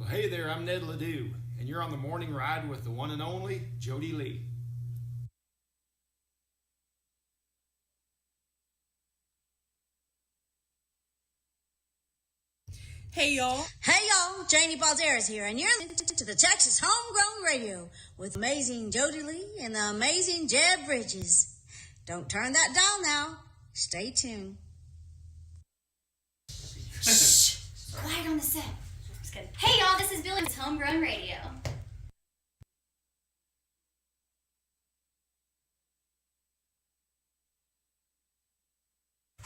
Well, hey there, I'm Ned Ledoux, and you're on the morning ride with the one and only Jody Lee. Hey y'all. Hey y'all, Janie Balderas here, and you're listening to the Texas Homegrown Radio with amazing Jody Lee and the amazing Jeb Bridges. Don't turn that dial now. Stay tuned. Shh! Quiet on the set. Just kidding. Hey y'all, this is Billy with Homegrown Radio.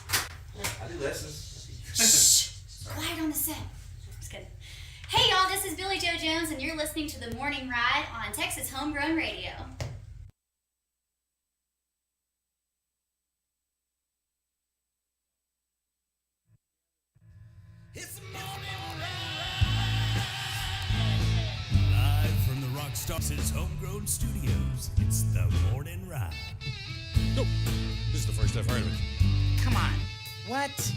I do lessons. Shh! Quiet on the set. Just kidding. Hey y'all, this is Billy Joe Jones, and you're listening to the Morning Ride on Texas Homegrown Radio. It's the morning ride. Live from the Rockstars' Homegrown Studios, it's the morning ride. Nope. This is the first I've heard of it. Come on. What?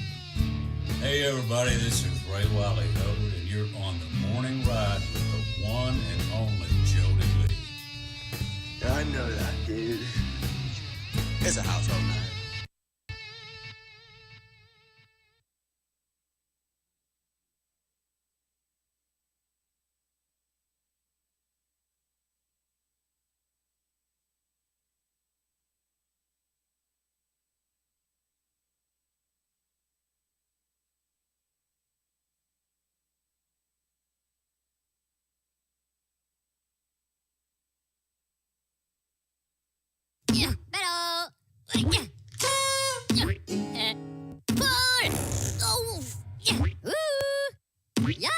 Hey everybody, this is Ray Wiley Hubbard, and you're on the morning ride with the one and only Jody Lee. I know that, dude. It's a household name. Yeah, pero... Yeah. Oh, yeah. Ooh. Yeah.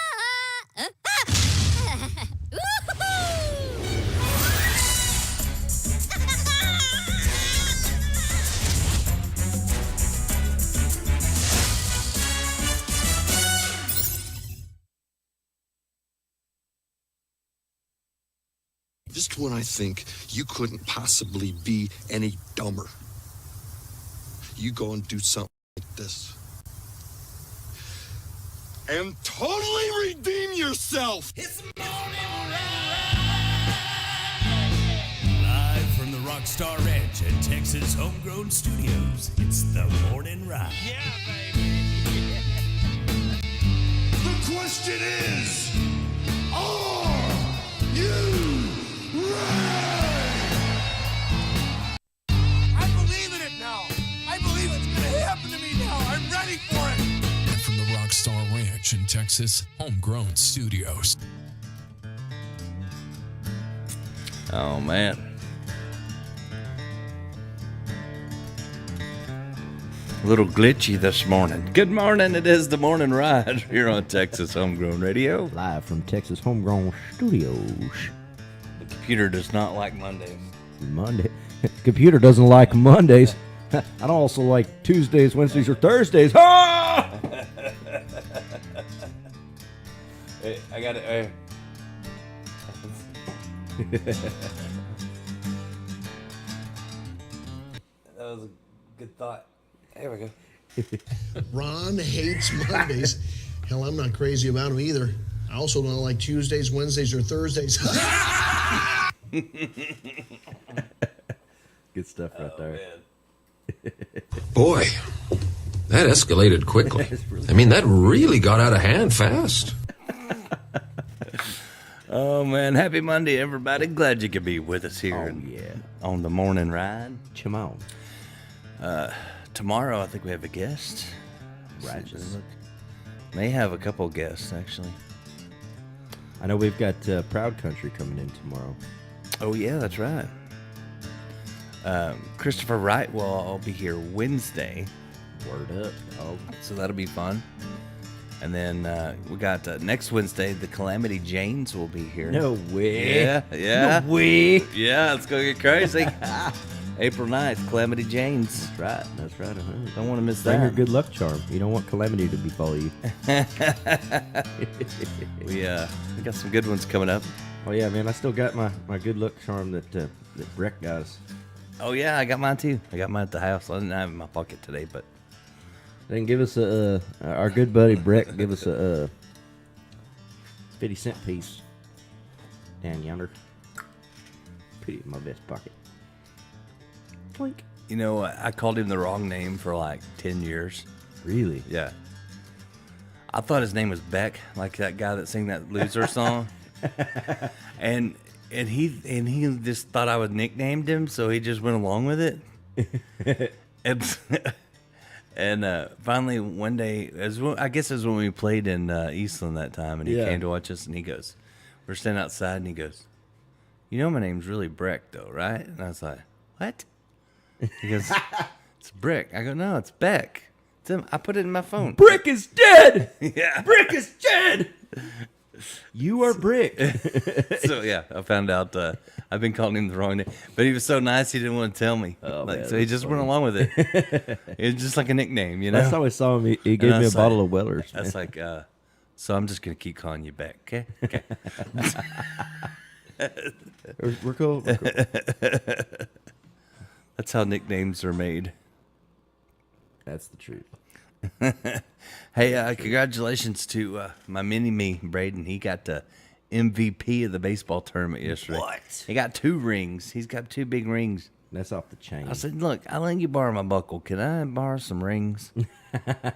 Just when I think you couldn't possibly be any dumber, you go and do something like this. And totally redeem yourself! It's the morning ride. Live from the Rockstar Ranch at Texas Homegrown Studios, it's the morning ride. Yeah, baby. The question is, are you ready? I believe in it now. I believe it's going to happen to me now. I'm ready for it. From the Rockstar Ranch in Texas, Homegrown Studios. Oh, man. A little glitchy this morning. Good morning. It is the morning ride here on Texas Homegrown Radio. Live from Texas Homegrown Studios. The computer does not like Mondays. Monday. Computer doesn't like Mondays. I don't also like Tuesdays, Wednesdays, or Thursdays. Ah! Hey, I got it. That was a good thought. There we go. Ron hates Mondays. Hell, I'm not crazy about them either. I also don't like Tuesdays, Wednesdays, or Thursdays. Good stuff right there. Man. Boy, that escalated quickly. I mean, that really got out of hand fast. Oh, man. Happy Monday, everybody. Glad you could be with us here Yeah. on the morning ride. Come on. Tomorrow, I think we have a guest. Righteous. May have a couple guests, actually. I know we've got Proud Country coming in tomorrow. Oh, yeah, that's right. Christopher Wright will all be here Wednesday. Word up. Oh, So that'll be fun. And then we got next Wednesday, the Calamity Janes will be here. no way. Yeah. No way. Yeah, it's going to get crazy. April 9th, Calamity Janes. That's right. Don't want to miss Bring that. your good luck charm. You don't want calamity to befall you. We got some good ones coming up. Oh yeah, man. I still got my good luck charm that Breck got us. Oh, yeah, I got mine too. I got mine at the house. I didn't have it in my pocket today, but... Then give us our good buddy Breck give us 50-cent piece down yonder. Put it in my vest pocket. Clink. You know, I called him the wrong name for like 10 years. Really? Yeah. I thought his name was Beck, like that guy that sang that Loser song. and he just thought I would nicknamed him, so he just went along with it. and finally one day, I guess it was when we played in Eastland that time, and he came to watch us, and he goes, we're standing outside, and he goes, you know my name's really Breck, though, right? And I was like, what? He goes, it's Brick. I go, no, it's Beck. I put it in my phone. Brick is dead. Yeah. Brick is dead. You are Brick. So yeah, I found out I've been calling him the wrong name, but he was so nice he didn't want to tell me. Oh, man, so he just went along with it. It was just like a nickname, you know. Last time I saw him, he gave me a bottle of Weller's. That's like, so I'm just gonna keep calling you Beck, okay? Okay. We're cool. We're cool. That's how nicknames are made. That's the truth. Hey, congratulations to my mini-me, Braden. He got the MVP of the baseball tournament yesterday. What? He got 2 rings. He's got 2 big rings. That's off the chain. I said, look, I let you borrow my buckle. Can I borrow some rings?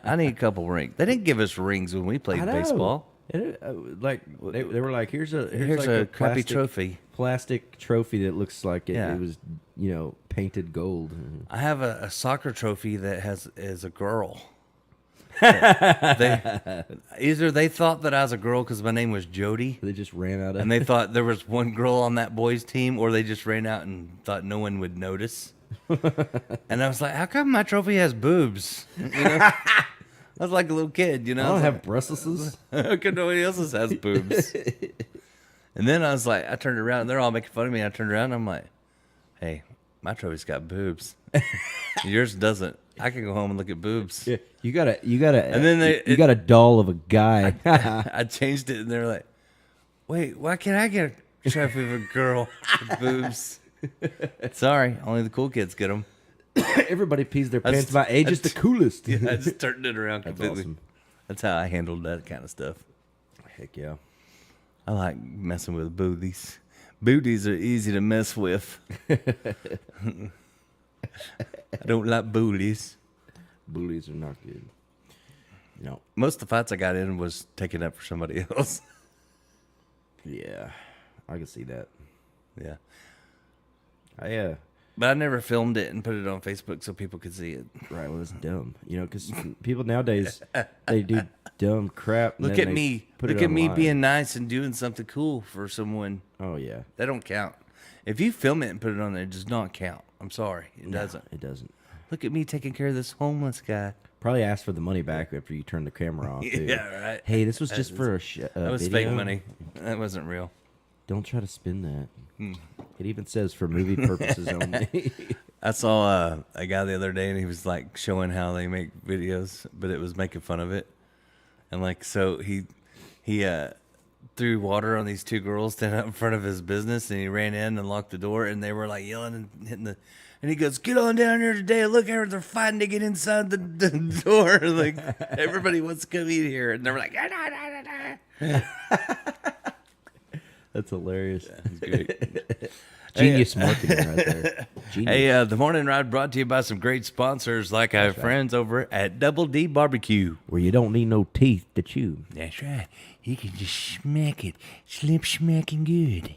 I need a couple rings. They didn't give us rings when we played baseball. They were like, here's like a crappy trophy. Plastic trophy that looks like it was, painted gold. I have a soccer trophy that is a girl. Either they thought that I was a girl because my name was Jody. They just ran out of and they thought there was one girl on that boys team, or they just ran out and thought no one would notice. And I was like, how come my trophy has boobs? I was like a little kid, I don't have breasts. How come nobody else's has boobs? And then I was like, I turned around and they're all making fun of me. I turned around and I'm like, hey, my trophy's got boobs. Yours doesn't. I can go home and look at boobs. Yeah, you got a. And then you got a doll of a guy. I changed it, and they're like, "Wait, why can't I get a trophy of a girl with boobs?" Sorry, only the cool kids get them. Everybody pees their pants. My age is the coolest. Yeah, I just turned it around completely. Awesome. That's how I handled that kind of stuff. Heck yeah. I like messing with booties. Booties are easy to mess with. I don't like bullies. Bullies are not good. No. Most of the fights I got in was taking up for somebody else. Yeah, I can see that. Yeah. But I never filmed it and put it on Facebook so people could see it. Right, well, it's dumb. Because people nowadays, they do dumb crap. Look at me. Look at me being nice and doing something cool for someone. Oh, yeah. That don't count. If you film it and put it on there, it does not count. I'm sorry. It doesn't. It doesn't. Look at me taking care of this homeless guy. Probably ask for the money back after you turn the camera off, too. Yeah, right. Hey, this was just for a that was video. fake money. That wasn't real. Don't try to spin that. It even says for movie purposes only. I saw a guy the other day, and he was like showing how they make videos, but it was making fun of it. And like, so he threw water on these 2 girls standing out in front of his business, and he ran in and locked the door, and they were like yelling and hitting the. And he goes, "Get on down here today! Look, they're fighting to get inside the door. Like everybody wants to come eat here." And they're like, That's hilarious. Yeah, it's great. Genius marketing right there. Genius. Hey, the Morning Ride brought to you by some great sponsors like our friends over at Double D Barbecue. Where you don't need no teeth to chew. That's right. You can just smack it. Slip smacking good.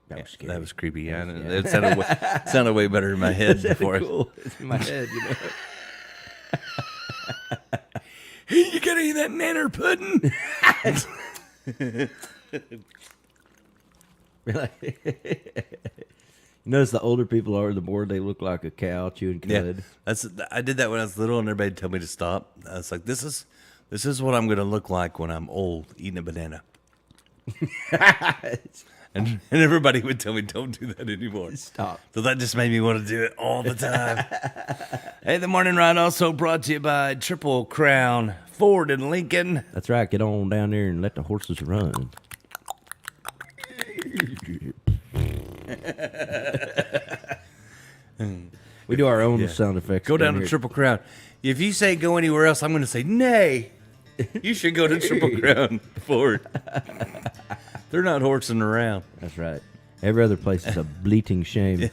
That was scary. That was creepy. Yeah. It sounded way better in my head before. Cool. It's in my head, Hey, you got any of that nanner pudding? Notice the older people are, the more they look like a cow chewing cud. Yeah, I did that when I was little, and everybody told me to stop. I was like, this is what I'm going to look like when I'm old, eating a banana. and everybody would tell me, don't do that anymore. Stop. So that just made me want to do it all the time. Hey, the Morning Ride also brought to you by Triple Crown Ford in Lincoln. That's right. Get on down there and let the horses run. We do our own sound effects. Go down to Triple Crown. If you say go anywhere else, I'm going to say nay. You should go to Triple Crown Ford. They're not horsing around. That's right. Every other place is a bleating shame.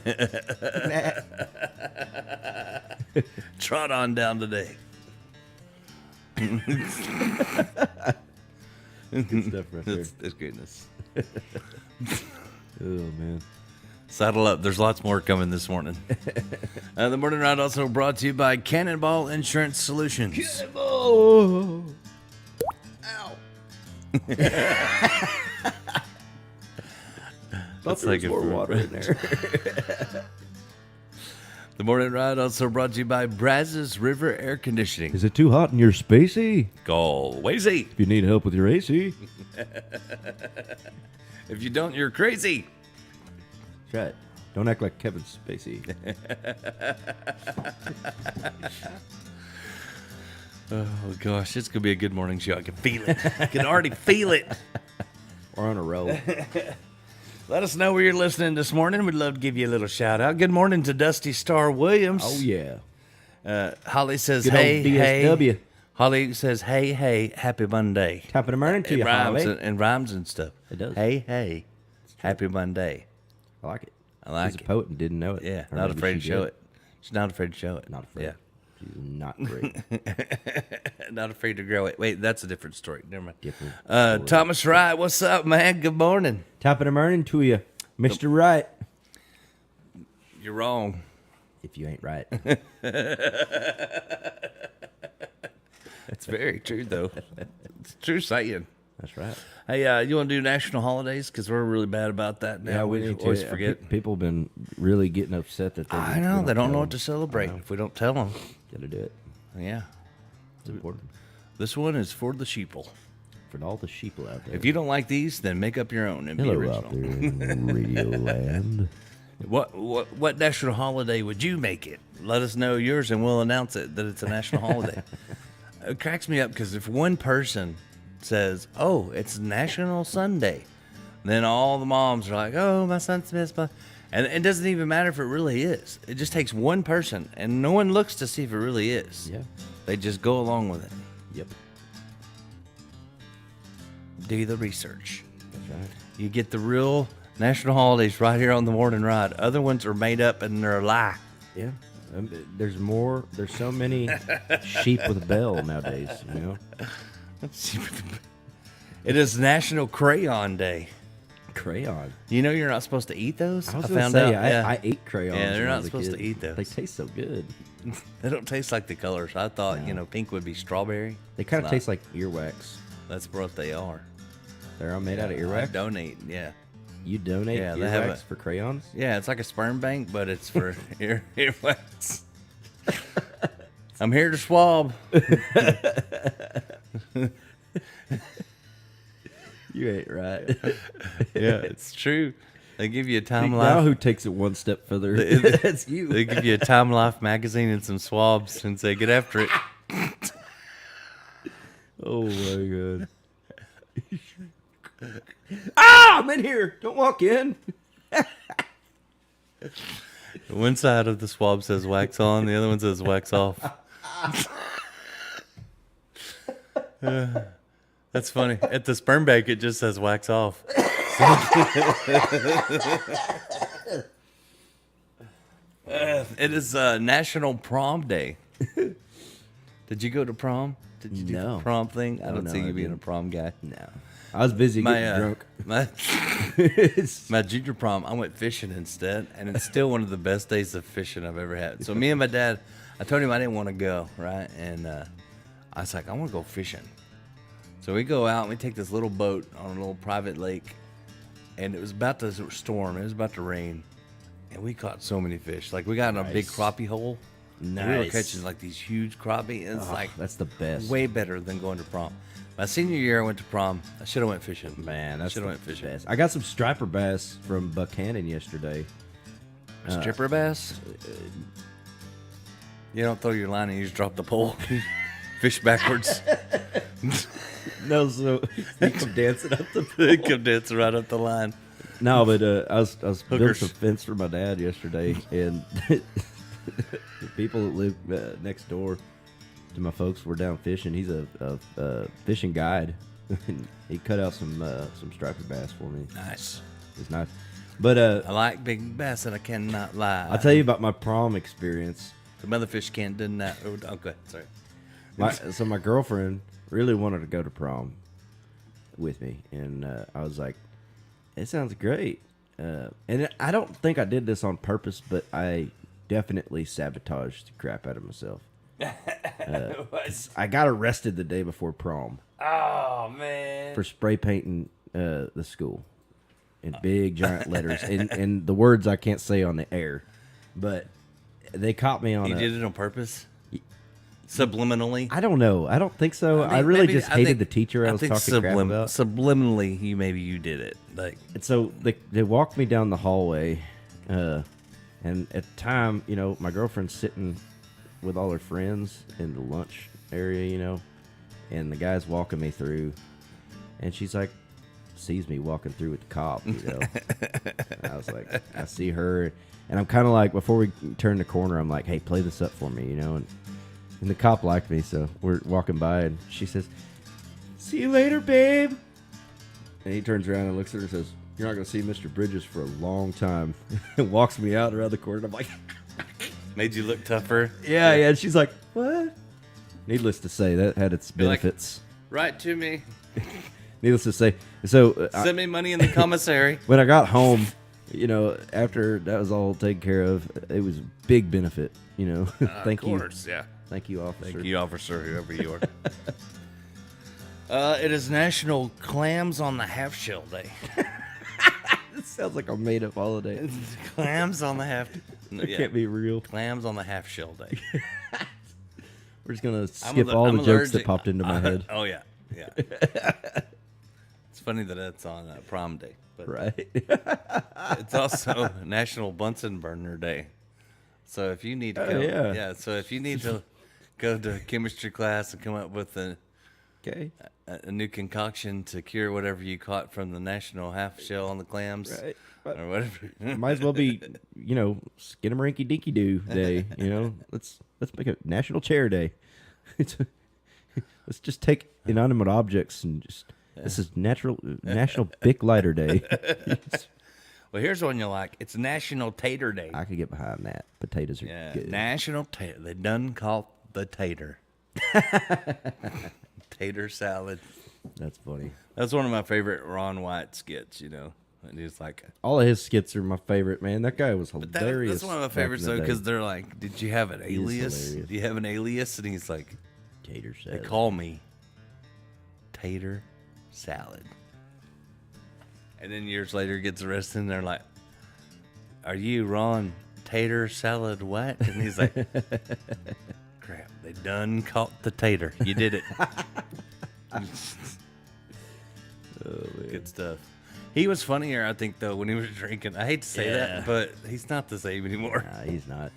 Trot on down today. Good stuff right there. That's goodness. Oh, man. Saddle up. There's lots more coming this morning. The Morning Ride also brought to you by Cannonball Insurance Solutions. Cannonball! Ow. That's like like more water in there. The Morning Ride also brought to you by Brazos River Air Conditioning. Is it too hot in your spacey? Call Wazy. If you need help with your AC. If you don't, you're crazy. That's right. Don't act like Kevin Spacey. Oh, gosh. It's going to be a good morning show. I can feel it. I can already feel it. We're on a roll. Let us know where you're listening this morning. We'd love to give you a little shout out. Good morning to Dusty Star Williams. Oh, yeah. Holly says, Good hey, old DSW. hey. Holly says, hey, hey, happy Monday. Top of the morning to It you, rhymes Holly. and rhymes and stuff. It does. Hey, hey, happy Monday. I like it. I like She's it. a poet and didn't know it. Yeah, Or not maybe afraid to she show did. it. She's not afraid to show it. Not afraid. Yeah. She's not great. Not afraid to grow it. Wait, that's a different story. Never mind. Different story. Thomas Wright, what's up, man? Good morning. Top of the morning to you, Mr. Right. You're wrong. If you ain't right. That's very true, though. It's true saying. That's right. Hey, you want to do national holidays? Because we're really bad about that now. Yeah, we need always to. forget. People have been really getting upset that they. I know. They don't know what to celebrate if we don't tell them. Got to do it. Yeah. It's important. This one is for the sheeple. For all the sheeple out there. If you don't like these, then make up your own and be Hello original. out there in Radio Land. What national holiday would you make it? Let us know yours, and we'll announce it that it's a national holiday. It cracks me up because if one person says, "Oh, it's National Sunday," then all the moms are like, "Oh, my son's missed," and it doesn't even matter if it really is. It just takes one person, and no one looks to see if it really is. Yeah. They just go along with it. Yep. Do the research. That's right. You get the real national holidays right here on the Morning Ride. Other ones are made up and they're a lie. Yeah. There's more. There's so many sheep with a bell nowadays. You know. It is National Crayon Day. Crayon. You know you're not supposed to eat those? I was going to say, I ate crayons. Yeah, they're when I not was a supposed kid. to eat those. They taste so good. They don't taste like the colors. I thought, pink would be strawberry. They kind It's of not. taste like earwax. That's what they are. They're all made out of I earwax? donate, yeah. You donate Yeah, they have earwax for crayons? Yeah, it's like a sperm bank, but it's for earwax. I'm here to swab. You ain't right. Yeah, it's true. They give you a Time Now Life. who takes it one step further? That's you. They give you a Time Life magazine and some swabs and say, get after it. Oh, my God. I'm in here. Don't walk in. One side of the swab says wax on, the other one says wax off. That's funny. At the sperm bank, it just says wax off. It is National Prom Day. Did you go to prom? Did you do the prom thing? I don't see you being a prom guy. No. I was busy getting drunk. My junior prom, I went fishing instead, and it's still one of the best days of fishing I've ever had. So me and my dad, I told him I didn't want to go, right? And I was like, I want to go fishing. So we go out and we take this little boat on a little private lake, and it was about to storm. It was about to rain, and we caught so many fish. Like we got in a big crappie hole. And we were Nice. catching like these huge crappie. And it's like that's the best. way better than going to prom. My senior year, I went to prom. I should have went fishing. Man, that's should the have went fishing. best. I got some striper bass from Buchanan yesterday. Stripper bass? You don't throw your line and you just drop the pole. Fish backwards. No, so you come dancing up the They come dancing right up the line. No, but I was building Hookers. some fence for my dad yesterday, and the people that live next door, to my folks. We're down fishing. He's a fishing guide. He cut out some striped bass for me. Nice. It's nice. But I like big bass, and I cannot lie. I'll tell you about my prom experience. The motherfish can't deny. Oh, okay, sorry. So my girlfriend really wanted to go to prom with me, and I was like, "It sounds great." And I don't think I did this on purpose, but I definitely sabotaged the crap out of myself. I got arrested the day before prom. Oh man! For spray painting the school in big giant letters and the words I can't say on the air, but they caught me on. You did it on purpose? Subliminally? I don't know. I don't think so. I really just hated the teacher I was talking crap about. Subliminally, you did it. Like, and so they walked me down the hallway, and at the time, you know, my girlfriend's sitting with all her friends in the lunch area, you know, and the guy's walking me through, and she's like, sees me walking through with the cop, you know. And I was like, I see her, and I'm kind of like, before we turn the corner, I'm like, hey, play this up for me, you know, and the cop liked me, so we're walking by, and she says, see you later, babe. And he turns around and looks at her and says, you're not going to see Mr. Bridges for a long time. And walks me out around the corner. And I'm like... Made you look tougher? Yeah. And she's like, what? Needless to say, that had its benefits. Like, right to me. Needless to say. So send me money in the commissary. When I got home, you know, after that was all taken care of, it was a big benefit, you know. Thank you. Of course, yeah. Thank you, officer. Thank you, officer, whoever you are. It is National Clams on the Half Shell Day. It sounds like a made-up holiday. Clams on the half. It can't be real. Clams on the Half Shell Day. We're just gonna skip all the jokes that popped into my head. Oh yeah. It's funny that it's on prom day, but right. It's also National Bunsen Burner Day. So if you need to go, so if you need to go to chemistry class and come up with a new concoction to cure whatever you caught from the National Half Shell on the Clams, right. Or whatever, might as well be, you know, Skinamarink Dinky Doo Day. You know, let's make it National Chair Day. Let's just take inanimate objects and just this is National Bic Lighter Day. Well, here's one you like. It's National Tater Day. I could get behind that. Potatoes are good. National Tater. They done caught the tater. Tater salad. That's funny. That's one of my favorite Ron White skits, you know. And he's like... all of his skits are my favorite, man. That guy was hilarious. That's one of my favorites, though, because they're like, did you have an alias? Do you have an alias? And he's like... Tater salad. They call me Tater Salad. And then years later gets arrested, and they're like, are you Ron Tater Salad what? And he's like, crap, they done caught the tater. You did it. Good stuff. He was funnier, I think, though, when he was drinking. I hate to say that, but he's not the same anymore. Nah, he's not.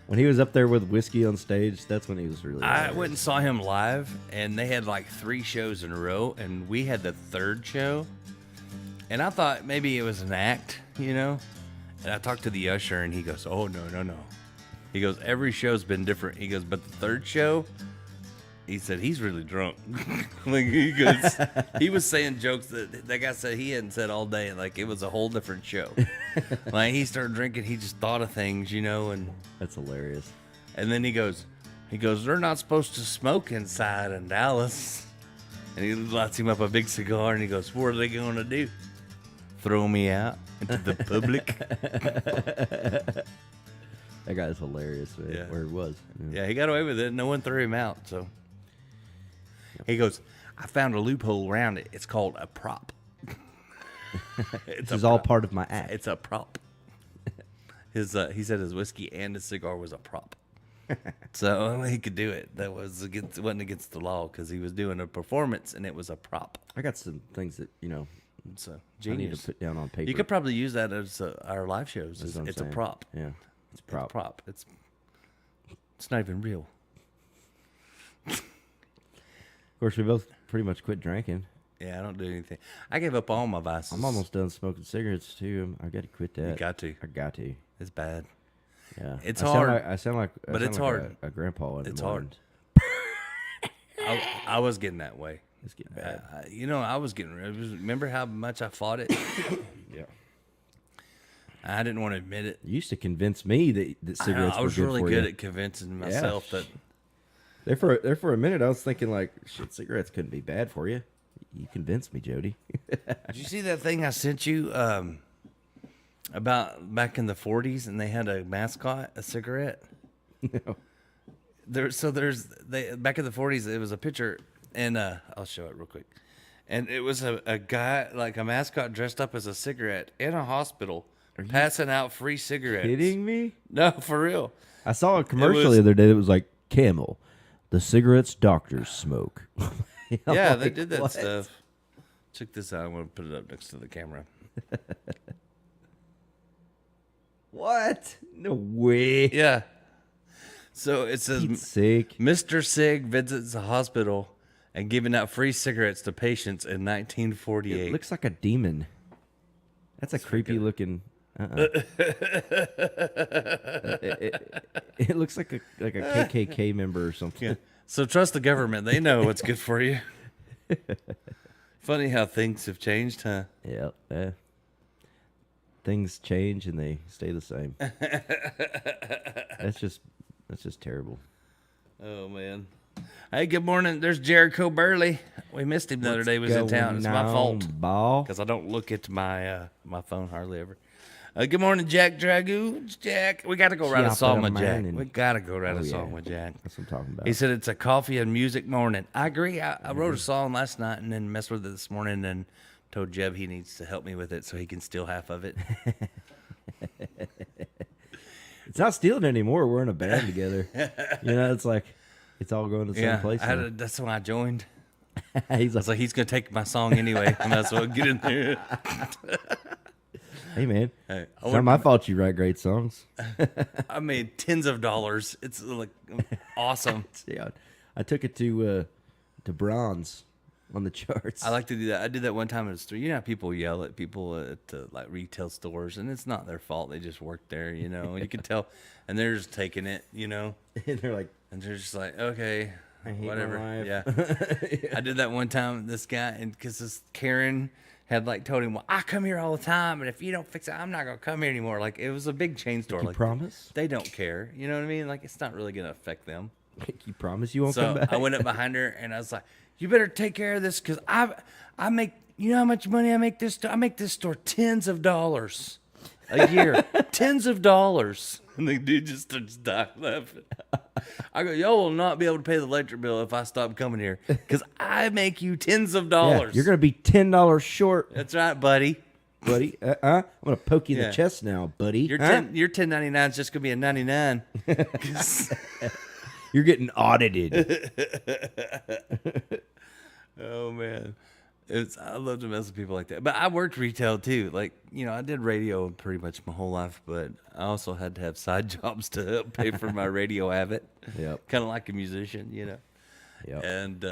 When he was up there with whiskey on stage, that's when he was really... I went and saw him live, and they had like 3 shows in a row, and we had the 3rd show. And I thought maybe it was an act, you know? And I talked to the usher, and he goes, oh, no. He goes, every show's been different. He goes, but the 3rd show... He said he's really drunk. Like he was saying jokes that guy said he hadn't said all day. Like it was a whole different show. Like he started drinking, he just thought of things, you know, and that's hilarious. And then he goes, they're not supposed to smoke inside in Dallas. And he lights him up a big cigar, and he goes, what are they going to do? Throw me out into the public? That guy's hilarious, man. Yeah. Where he was. Yeah, he got away with it. No one threw him out, so. He goes, I found a loophole around it. It's called a prop. This is all part of my act. It's a prop. He said his whiskey and his cigar was a prop. So he could do it. That wasn't against the law because he was doing a performance and it was a prop. I got some things that, you know, so I need to put down on paper. You could probably use that as our live shows. It's a prop. Yeah, it's a prop. It's a prop. It's not even real. Of course, we both pretty much quit drinking. Yeah, I don't do anything. I gave up all my vices. I'm almost done smoking cigarettes too. I got to quit that. You got to. I got to. It's bad. Yeah, it's hard. I sound like but it's hard. A grandpa. It's hard. I was getting that way. It's getting bad. I was getting. Remember how much I fought it? Yeah. I didn't want to admit it. You used to convince me that cigarettes I was were good really for good you. at convincing myself that. There for a minute, I was thinking like, shit, cigarettes couldn't be bad for you. You convinced me, Jody. Did you see that thing I sent you about back in the 40s, and they had a mascot, a cigarette? No. Back in the 40s, it was a picture, and I'll show it real quick. And it was a guy, like a mascot dressed up as a cigarette in a hospital, passing out free cigarettes. Kidding me? No, for real. I saw a commercial the other day that was like, Camel, the cigarettes doctors smoke. Yeah, they like, did that what? stuff. Check this out. I'm going to put it up next to the camera. What? No way. Yeah. So it says, Mr. Sig visits a hospital and giving out free cigarettes to patients in 1948. It looks like a demon. That's a creepy looking. It looks like a KKK member or something. Yeah. So trust the government. They know what's good for you. Funny how things have changed, huh? Yeah. Things change and they stay the same. That's just terrible. Oh man. Hey, good morning. There's Jericho Burley. We missed him the other day. He was in town. It's my fault because I don't look at my my phone hardly ever. Good morning, Jack Dragoons. Jack, we got to go write a song with Jack. We got to go write a song with Jack. That's what I'm talking about. He said it's a coffee and music morning. I agree. I wrote a song last night and then messed with it this morning and told Jeb he needs to help me with it so he can steal half of it. It's not stealing anymore. We're in a band together. It's like it's all going to the same place. That's when I joined. He's like, he's going to take my song anyway. I might as well get in there. Hey, man. It's not my fault you write great songs. I made tens of dollars. It's like awesome. Yeah, I took it to bronze on the charts. I like to do that. I did that one time at a store. You know how people yell at people at like retail stores, and it's not their fault. They just work there, you can tell. And they're just taking it, And they're like, just like, okay, I hate whatever. my life. Yeah. I did that one time. This guy, and because this Karen had like told him, well, I come here all the time, and if you don't fix it, I'm not gonna come here anymore. Like it was a big chain store. You like promise? They don't care. You know what I mean? Like it's not really gonna affect them. You promise you won't come back? I went up behind her and I was like, you better take care of this because I make, you know how much money I make this store? I make this store tens of dollars a year. Tens of dollars. And the dude just starts dying laughing. I go, y'all will not be able to pay the electric bill if I stop coming here because I make you tens of dollars. Yeah, you're going to be $10 short. That's right, buddy. Buddy, I'm going to poke you in the chest now, buddy. Your $10.99 is just going to be a 99. You're getting audited. Oh man, I love to mess with people like that. But I worked retail too. Like I did radio pretty much my whole life, but I also had to have side jobs to help pay for my radio habit. Yep. Kind of like a musician, Yep. And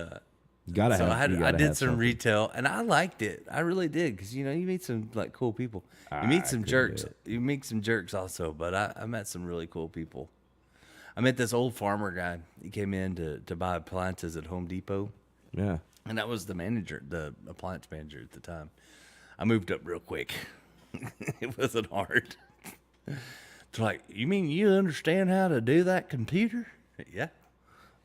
I did some retail, and I liked it. I really did because you meet some like cool people. You meet some jerks. You meet some jerks also, but I met some really cool people. I met this old farmer guy. He came in to buy appliances at Home Depot. Yeah. And that was the appliance manager at the time. I moved up real quick. It wasn't hard. It's like, you mean you understand how to do that computer? Yeah.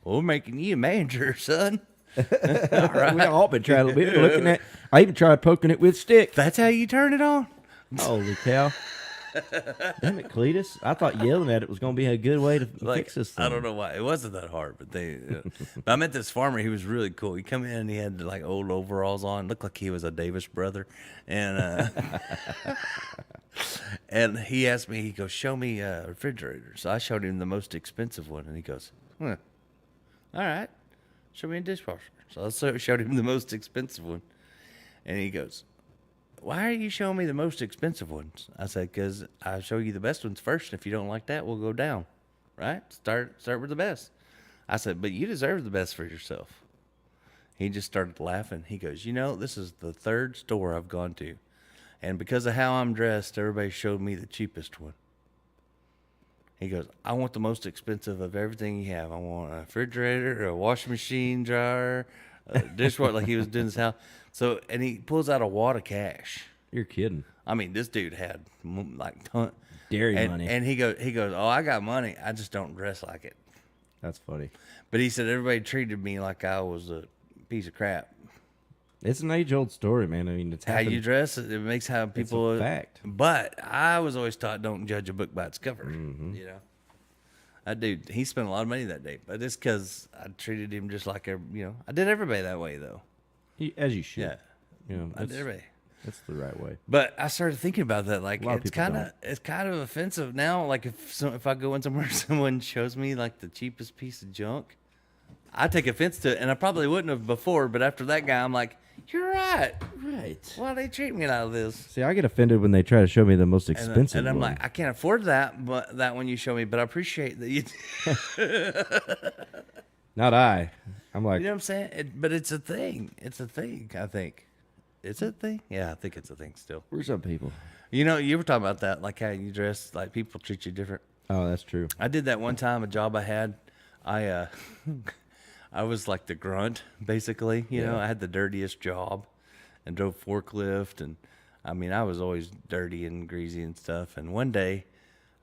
Well, we're making you a manager, son. All right. We all been trying. We've been looking at. I even tried poking it with stick. That's how you turn it on. Holy cow! Damn it, Cletus! I thought yelling at it was going to be a good way to fix this thing. I don't know why it wasn't that hard, but but I met this farmer. He was really cool. He come in and he had like old overalls on, looked like he was a Davis brother, and and he asked me. He goes, "Show me a refrigerator." So I showed him the most expensive one, and he goes, "All right, show me a dishwasher." So I showed him the most expensive one, and he goes, "Why are you showing me the most expensive ones?" I said, "Because I show you the best ones first. If you don't like that, we'll go down, right? Start with the best." I said, "But you deserve the best for yourself." He just started laughing. He goes, "This is the third store I've gone to, and because of how I'm dressed, everybody showed me the cheapest one." He goes, I want the most expensive of everything you have. I want a refrigerator, a washing machine, dryer, a dishwasher. Like he was doing his house. So, and he pulls out a wad of cash. You're kidding. I mean, this dude had like dairy and, money. And he goes, oh, I got money. I just don't dress like it. That's funny. But he said everybody treated me like I was a piece of crap. It's an age-old story, man. I mean, it's how you dress. It makes how people. It's a fact. But I was always taught don't judge a book by its cover. Mm-hmm. You know, that dude, he spent a lot of money that day, but it's because I treated him just like I did everybody that way though. As you should. Yeah, you know, I did everybody. That's the right way. But I started thinking about that. Like, it's kind of offensive now. Like, if I go in somewhere, someone shows me like the cheapest piece of junk, I take offense to it, and I probably wouldn't have before. But after that guy, I'm like, you're right. Right. Why they treat me like this? See, I get offended when they try to show me the most expensive and I'm one. like, I can't afford that, but that one you show me. But I appreciate that you. Not I. I'm like, you know what I'm saying? But it's a thing. It's a thing. I think. Is it a thing? Yeah, I think it's a thing still. For some people. You know, you were talking about that, like how you dress, like people treat you different. Oh, that's true. I did that one time, a job I had. I was like the grunt, basically. You know, I had the dirtiest job and drove forklift. And I mean, I was always dirty and greasy and stuff. And one day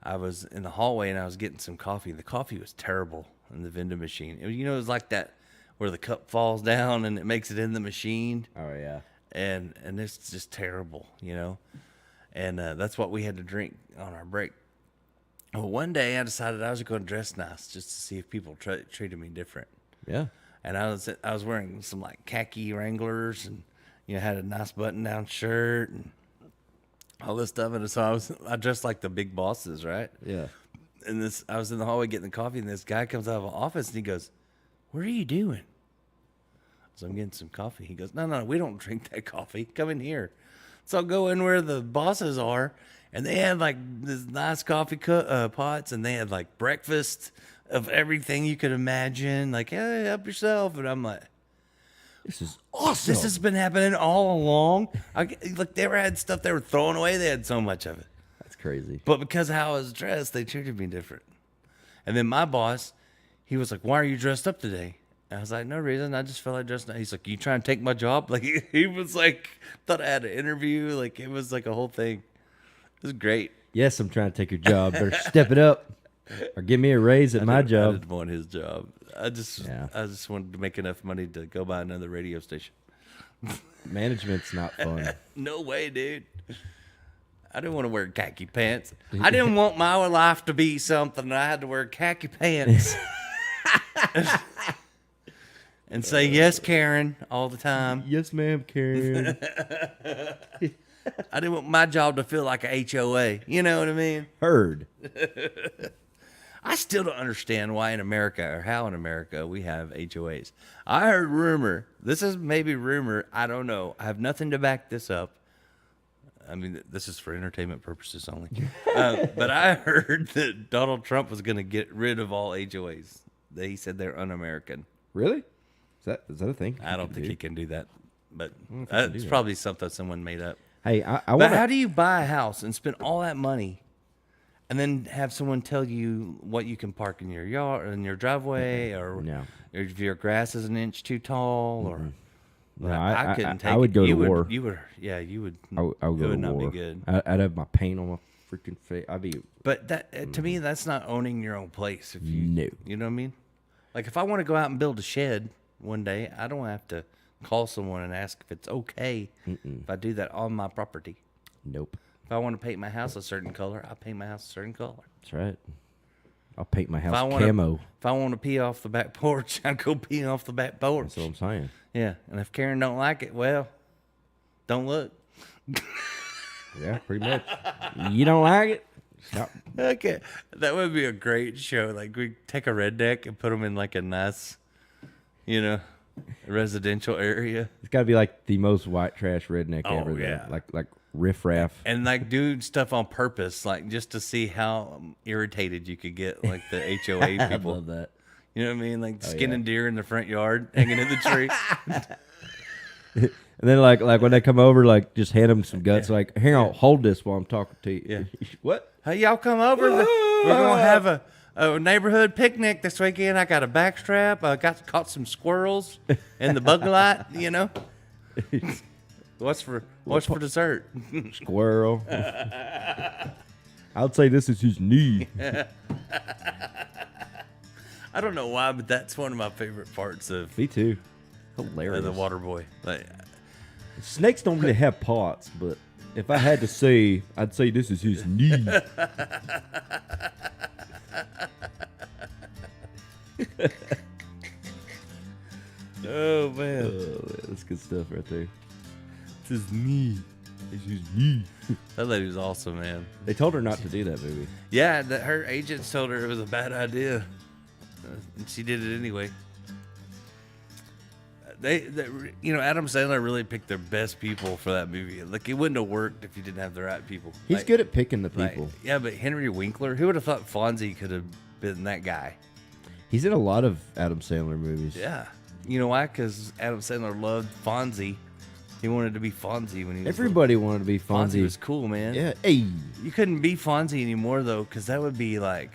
I was in the hallway and I was getting some coffee. The coffee was terrible in the vending machine. You know, it was like that where the cup falls down and it makes it in the machine. Oh, yeah. And it's just terrible, you know. And that's what we had to drink on our break. Well, one day I decided I was going to dress nice just to see if people treated me different. Yeah. And I was wearing some like khaki Wranglers and had a nice button down shirt and all this stuff. And so I dressed like the big bosses, right? Yeah. And I was in the hallway getting the coffee, and this guy comes out of the office and he goes, "What are you doing?" So I'm getting some coffee. He goes, no, we don't drink that coffee. Come in here. So I'll go in where the bosses are, and they had like this nice coffee pots, and they had like breakfast of everything you could imagine. Like, hey, help yourself. And I'm like, this is awesome. This has been happening all along. Like, they ever had stuff they were throwing away. They had so much of it. That's crazy. But because of how I was dressed, they treated me different. And then my boss, he was like, why are you dressed up today? I was like, no reason. I just felt like dressing up. He's like, you trying to take my job? Like, he was like, thought I had an interview. Like, it was like a whole thing. It was great. Yes, I'm trying to take your job. Better step it up or give me a raise at my job. I didn't want his job. I just wanted to make enough money to go buy another radio station. Management's not fun. No way, dude. I didn't want to wear khaki pants. I didn't want my life to be something I had to wear khaki pants. And say, yes, Karen, all the time. Yes, ma'am, Karen. I didn't want my job to feel like a HOA. You know what I mean? Heard. I still don't understand why in America, or how in America, we have HOAs. I heard rumor. This is maybe rumor. I don't know. I have nothing to back this up. I mean, this is for entertainment purposes only. But I heard that Donald Trump was going to get rid of all HOAs. He said they're un-American. Really? Is that a thing? I don't think he can do that. But it's probably something someone made up. Hey, But how do you buy a house and spend all that money and then have someone tell you what you can park in your yard, in your driveway, or if your grass is an inch too tall, or No, I couldn't take it. I would go to war. You would, yeah, you would. I would go it to would not war. be good. I'd have my paint on my freaking face. I'd be. But that to me, that's not owning your own place. If you, No. You know what I mean? Like if I want to go out and build a shed one day, I don't have to call someone and ask if it's okay if I do that on my property. Nope. If I want to paint my house a certain color, I paint my house a certain color. That's right. I'll paint my house camo. camo. If I want to pee off the back porch, I go pee off the back porch. That's what I'm saying. Yeah, and if Karen don't like it, well, don't look. Yeah, pretty much. You don't like it? Stop. Okay, that would be a great show. Like we take a redneck and put them in like a nice, residential area. It's got to be like the most white trash redneck ever. Though. Yeah. Like riffraff. And like do stuff on purpose, like just to see how irritated you could get, like the HOA people. I love that. You know what I mean? Like skinning deer in the front yard, hanging in the tree. And then like when they come over, like just hand them some guts. Like, here, I'll hold this while I'm talking to you. Yeah. What? Hey, y'all come over. We're gonna have a neighborhood picnic this weekend. I got a backstrap. I caught some squirrels in the bug light. You know. What's for dessert? Squirrel. I'd say this is his knee. I don't know why, but that's one of my favorite parts of. Me too. Hilarious. The Water Boy. Like, snakes don't really have parts, but if I had to say, I'd say this is his knee. Oh man, that's good stuff right there. It's his knee. It's his knee. That lady was awesome, man. They told her not to do that movie. Yeah, her agents told her it was a bad idea, and she did it anyway. Adam Sandler really picked their best people for that movie. Like, it wouldn't have worked if you didn't have the right people. He's good at picking the people. Yeah, but Henry Winkler, who would have thought Fonzie could have been that guy? He's in a lot of Adam Sandler movies. Yeah. You know why? Because Adam Sandler loved Fonzie. He wanted to be Fonzie when he was Everybody wanted to be Fonzie. Fonzie was cool, man. Yeah. Hey. You couldn't be Fonzie anymore, though, because that would be, like,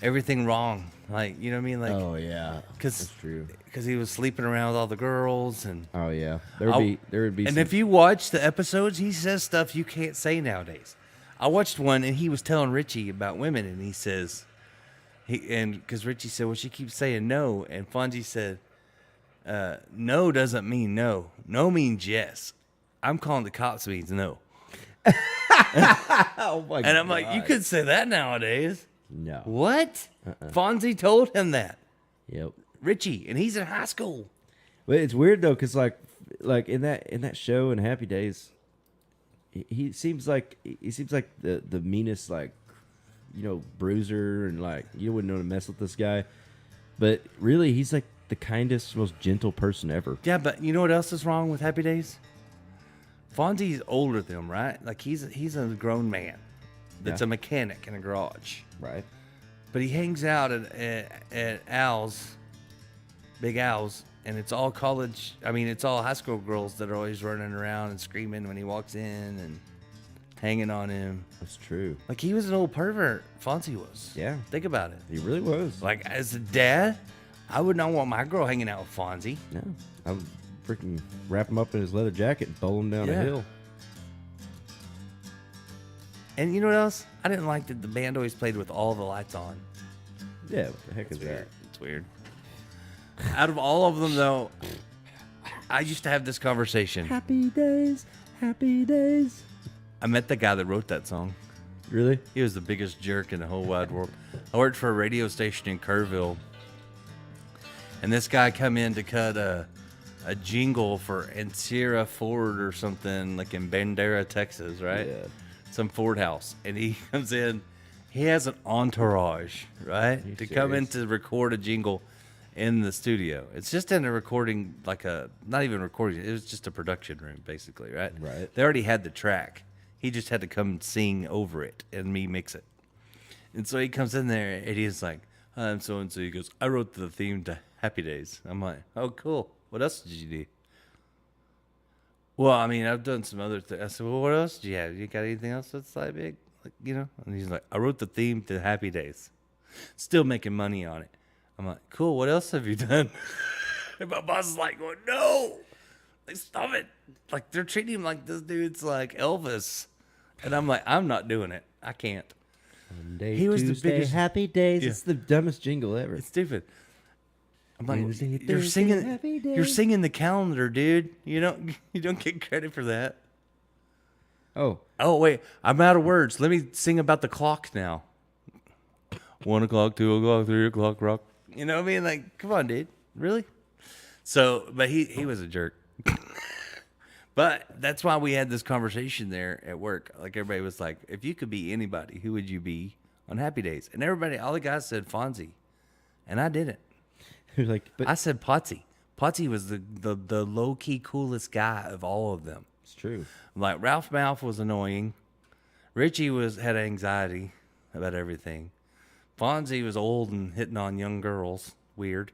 everything wrong. Like, you know what I mean? Like, oh, yeah. That's true. Because he was sleeping around with all the girls. And oh, yeah. There would be And some... if you watch the episodes, he says stuff you can't say nowadays. I watched one, and he was telling Richie about women, and he says... because Richie said, well, she keeps saying no. And Fonzie said, no doesn't mean no. No means yes. I'm calling the cops means no. Oh, my God. And I'm like, you could say that nowadays. No. What? Fonzie told him that. Yep. Richie, and he's in high school. But it's weird, though, because, like in that show in Happy Days, he seems like the meanest, like, bruiser, and like you wouldn't know to mess with this guy, but really he's like the kindest, most gentle person ever. Yeah, but you know what else is wrong with Happy Days? Fonzie's older than him, right? Like he's a grown man that's a mechanic in a garage, right? But he hangs out at Al's, Big Al's, and it's all college. I mean, it's all high school girls that are always running around and screaming when he walks in and hanging on him. That's true. Like, he was an old pervert. Fonzie was. Yeah. Think about it. He really was. Like, as a dad, I would not want my girl hanging out with Fonzie. No. I would freaking wrap him up in his leather jacket and bowl him down a hill. And you know what else? I didn't like that the band always played with all the lights on. Yeah, what the heck is that? It's weird. Out of all of them, though, I used to have this conversation. Happy days, happy days. I met the guy that wrote that song. Really? He was the biggest jerk in the whole wide world. I worked for a radio station in Kerrville, and this guy come in to cut a jingle for Ansira Ford or something, like in Bandera, Texas, right? Yeah. Some Ford house. And he comes in. He has an entourage, right? To come in to record a jingle in the studio. It's just in a recording, not even recording, it was just a production room, basically, right? Right. They already had the track. He just had to come sing over it and me mix it. And so he comes in there and he's like, I'm so-and-so. He goes, I wrote the theme to Happy Days. I'm like, oh, cool. What else did you do? Well, I mean, I've done some other things. I said, well, what else did you have? You got anything else that's like big? Like, you know? And he's like, I wrote the theme to Happy Days. Still making money on it. I'm like, cool, what else have you done? And my boss is like, well, no. Like, stop it. Like, they're treating him like this dude's like Elvis. And I'm like, I'm not doing it. I can't. Monday, He was Tuesday, the biggest Happy Days. Yeah. It's the dumbest jingle ever. It's stupid. I'm like, Wednesday, you're Thursday, singing. Happy Days. You're singing the calendar, dude. You don't get credit for that. Oh wait, I'm out of words. Let me sing about the clock now. 1 o'clock, 2 o'clock, 3 o'clock, rock. You know what I mean? Like, come on, dude. Really? So, but he was a jerk. But that's why we had this conversation there at work. Like, everybody was like, if you could be anybody, who would you be on Happy Days? And everybody, all the guys said Fonzie. And I didn't. Like, but I said Potsy. Potsy was the low-key coolest guy of all of them. It's true. Like, Ralph Malph was annoying. Richie had anxiety about everything. Fonzie was old and hitting on young girls. Weird.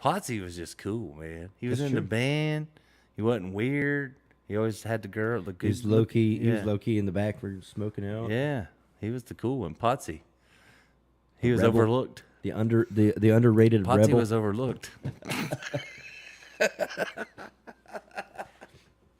Potsy was just cool, man. He was in the band. He wasn't weird. He always had the girl. He was low key. He was low key in the back for smoking out. Yeah. He was the cool one. Potsy. He was Rebel. overlooked. The underrated Potsy rebel. was overlooked.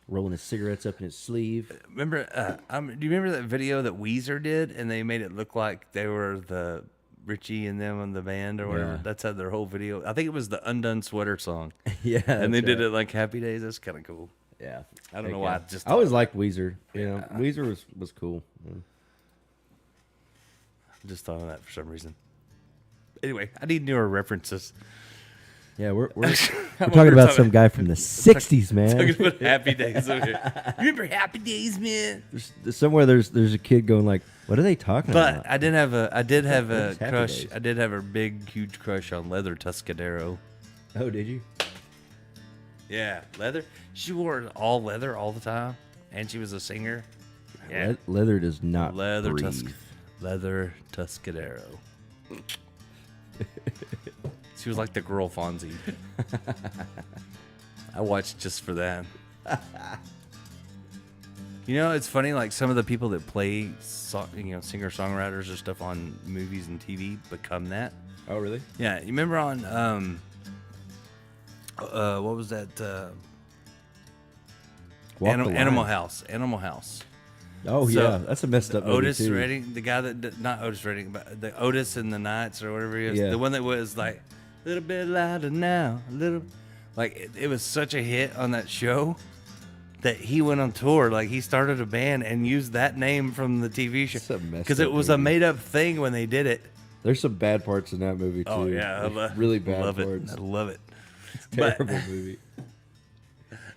Rolling his cigarettes up in his sleeve. Remember? Do you remember that video that Weezer did, and they made it look like they were the Richie and them on the band or whatever? Yeah. That's how their whole video. I think it was the Undone Sweater song. Yeah, and they that's did right. it like Happy Days. That's kind of cool. Yeah, I don't Heck know yeah. why. I always liked Weezer. You know, Weezer was cool. Yeah. Just thought of that for some reason. Anyway, I need newer references. Yeah, we're talking about some guy from the '60s, man. Talking about Happy Days over here. Remember Happy Days, man? Somewhere there's a kid going like, "What are they talking about?" But I did have a Happy crush. Days. I did have a big, huge crush on Leather Tuscadero. Oh, did you? Yeah, leather. She wore all leather all the time, and she was a singer. Yeah, Leather does not Leather breathe. Leather Tuscadero. She was like the girl Fonzie. I watched just for that. You know, it's funny. Like some of the people that play, singer songwriters or stuff on movies and TV become that. Oh, really? Yeah, you remember on what was that? Walk the Line. Animal House. Animal House. Oh yeah, that's a messed up movie Otis too. Redding, the guy that not Otis Redding, but the Otis and the Knights or whatever he is, Yeah. the one that was like a little bit louder now, a little, like it was such a hit on that show that he went on tour. Like he started a band and used that name from the TV show It's a messed because it up was a movie. made up thing when they did it. There's some bad parts in that movie too. Oh yeah, There's really bad love parts. it. I love it. It's a terrible movie.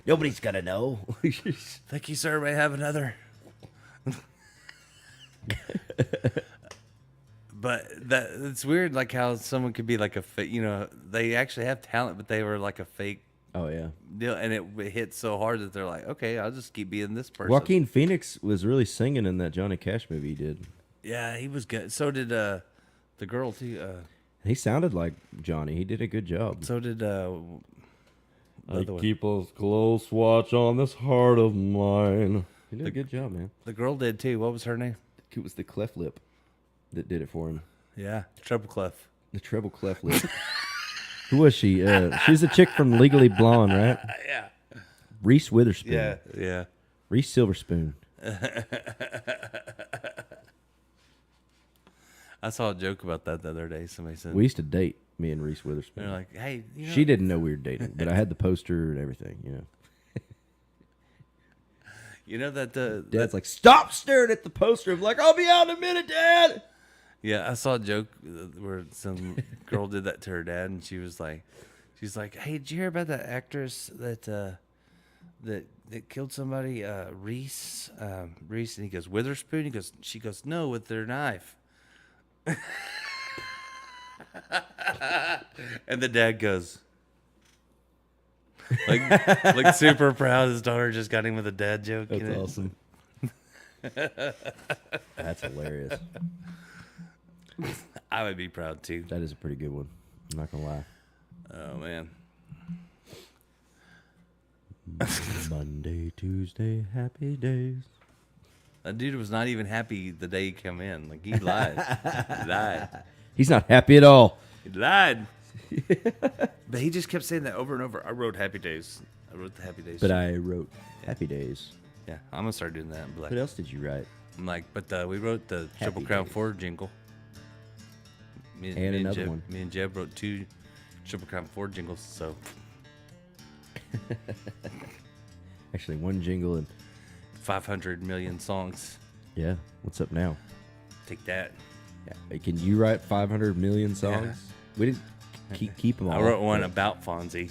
Nobody's gonna know. Thank you, sir. May I have another. But it's weird, like how someone could be like a fake. You know, they actually have talent, but they were like a fake Oh yeah. deal, and it hit so hard that they're like, okay, I'll just keep being this person. Joaquin Phoenix was really singing in that Johnny Cash movie he did. Yeah, he was good. So did the girl too. He sounded like Johnny. He did a good job. So did I other one. keep a close watch on this heart of mine. He did a good job, man. the girl did too. What was her name? It was the cleft lip that did it for him. Yeah, Treble Clef. The treble cleft lip. Who was she? She's the chick from Legally Blonde, right? Yeah. Reese Witherspoon. Yeah. Reese Silverspoon. I saw a joke about that the other day. Somebody said We used to date, me and Reese Witherspoon. they're like, hey, you know, She didn't know we were dating, but I had the poster and everything, you know. You know that Dad's like, stop staring at the poster. I'm like, I'll be out in a minute, Dad. Yeah, I saw a joke where some girl did that to her dad, and she's like, "Hey, did you hear about that actress that that killed somebody, Reese?" Reese, and he goes, "Witherspoon." She goes, "No, with their knife." And the dad goes, like super proud his daughter just got him with a dad joke. That's you know? awesome. That's hilarious. I would be proud too. That is a pretty good one. I'm not gonna lie. Oh man. Monday, Tuesday, happy days. That dude was not even happy the day he came in. Like he lied. He lied. He's not happy at all. He lied. But he just kept saying that over and over. I wrote Happy Days. I wrote the Happy Days. But I wrote Happy Days. Yeah, I'm gonna start doing that. And be like, What else did you write? I'm like, but we wrote the Triple Crown Days. 4 jingle. Me And another Jeb, one. Me and Jeb wrote 2 Triple Crown 4 jingles. So Actually, one jingle and 500 million songs. yeah. What's up now? Take that. Yeah. Hey, can you write 500 million songs? We didn't keep them all. I wrote one but- about Fonzie.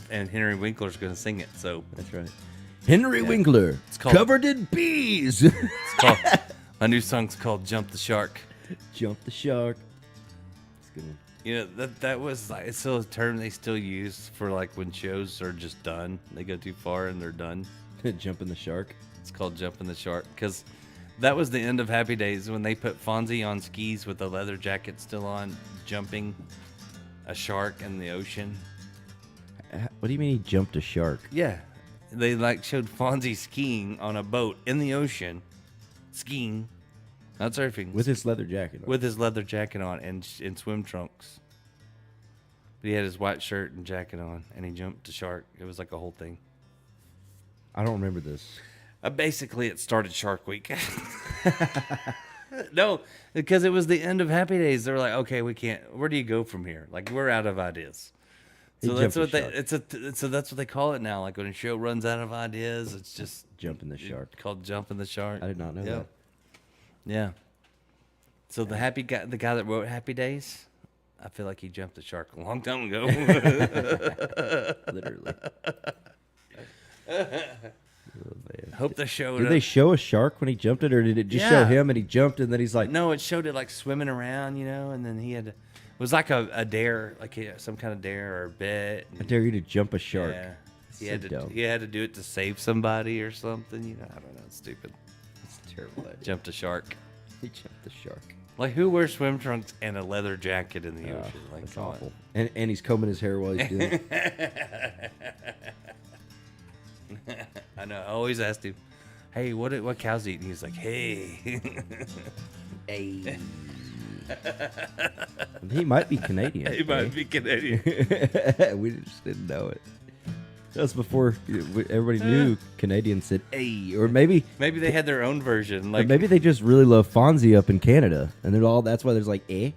and Henry Winkler's gonna sing it. So That's right. Henry Winkler. It's called- Covered in bees. it's called my new song's called "Jump the Shark." Jump the shark. That's a good one. You know that was like it's still a term they still use for like when shows are just done. They go too far and they're done. Jumping the shark. It's called "Jumping the Shark" because that was the end of Happy Days when they put Fonzie on skis with the leather jacket still on, jumping a shark in the ocean. What do you mean he jumped a shark? Yeah, they like showed Fonzie skiing on a boat in the ocean, skiing, not surfing, with his leather jacket on. with his leather jacket on and in swim trunks. But he had his white shirt and jacket on, and he jumped a shark. It was like a whole thing. I don't remember this. Basically, it started Shark Week. No, because it was the end of Happy Days. They were like, okay, we can't. Where do you go from here? Like, we're out of ideas. He So that's what jumped so that's what they call it now. Like when a show runs out of ideas, it's just Jumping the shark. called Jumping the Shark. I did not know Yeah. that. Yeah. So the guy that wrote Happy Days, I feel like he jumped the shark a long time ago. Literally. Hope they showed Did up. they show a shark when he jumped it, or did it just show Yeah. him and he jumped and then he's like, No, it showed it like swimming around, and then he had to. It was like a dare, like some kind of dare or bet. I dare you to jump a shark. Yeah. He So had to. dumb. He had to do it to save somebody or something. I don't know. It's stupid. It's terrible. idea. Jumped a shark. He jumped the shark. Like who wears swim trunks and a leather jacket in the ocean? Like That's come on. awful. And he's combing his hair while he's doing it. I know. I always asked him, "Hey, what cows eat?" And he's like, "Hey." Hey. He might be Canadian. He might be Canadian. We just didn't know it. That was before everybody knew Canadians said "ay," or maybe Maybe they had their own version. or Like maybe they just really love Fonzie up in Canada, and they're all. That's why there's like "eh."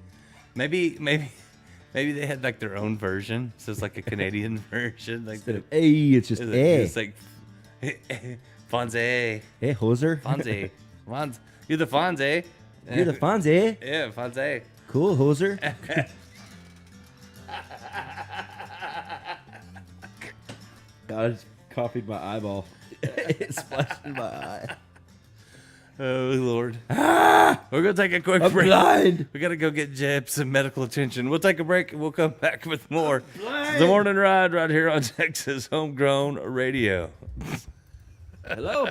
maybe they had like their own version. So it's like a Canadian version. Like Instead of "ay," it's just "eh." It's like Fonzie. Hey, hoser. Fonzie. You're the Fonzie. You're the Fonzie. Yeah, Fonzie. Cool, hoser. God, I just copied my eyeball. It splashed in my eye. Oh Lord! We're gonna take a quick I'm break. blind. We gotta go get Jeb some medical attention. We'll take a break and we'll come back with more. The Morning Ride right here on Texas Homegrown Radio. Hello.